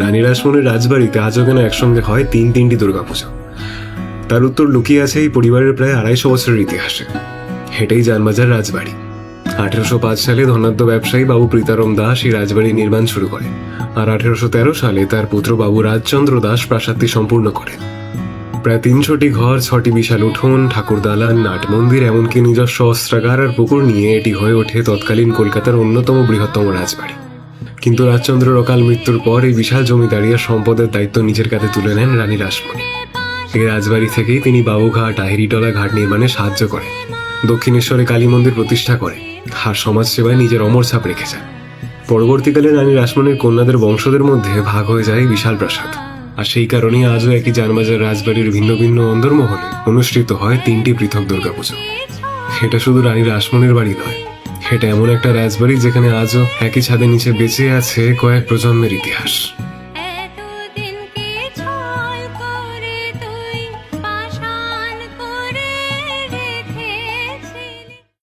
রানী রাসমণির রাজবাড়িতে আজও কেন একসঙ্গে হয় তিনটি দুর্গাপুজো? তার উত্তর লুকিয়ে আছে এই পরিবারের প্রায় 250 বছরের ইতিহাসে। হেঁটেই জানবাজার রাজবাড়ি। 1805 সালে ধনাঢ্য ব্যবসায়ী বাবু প্রীতারাম দাস এই রাজবাড়ির নির্মাণ শুরু করে, আর 1813 সালে তার পুত্র বাবু রাজচন্দ্র দাস প্রাসাদটি সম্পূর্ণ করে। প্রায় 300টি ঘর, 6টি বিশাল উঠোন, ঠাকুর দালান, নাট মন্দির, এমনকি নিজস্ব অস্ত্রাগার আর পুকুর নিয়ে এটি হয়ে ওঠে তৎকালীন কলকাতার অন্যতম বৃহত্তম রাজবাড়ি। কিন্তু রাজচন্দ্রের অকাল মৃত্যুর পর এই বিশাল জমিদারি আর সম্পদের দায়িত্ব নিজের কাঁধে তুলে নেন রানী রাসমণি। এই রাজবাড়ি থেকেই তিনি বাবুঘাট, আহিরিটলা ঘাট নির্মাণে সাহায্য করেন, দক্ষিণেশ্বরে কালী মন্দির প্রতিষ্ঠা করে, আর সমাজসেবায় নিজের অমর ছাপ রেখে যান। পরবর্তীকালে রানী রাসমণির কন্যাদের বংশদের মধ্যে ভাগ হয়ে যায় বিশাল প্রাসাদ, আর সেই কারণেই আজও একই জানবাজার রাজবাড়ির ভিন্ন ভিন্ন অন্দরমহলে অনুষ্ঠিত হয় 3টি পৃথক দুর্গাপুজো। এটা শুধু রানী রাসমণির বাড়ি নয়, এটা এমন একটা রাজবাড়ি যেখানে আজও একই ছাদের নিচে বেঁচে আছে কয়েক প্রজন্মের ইতিহাস।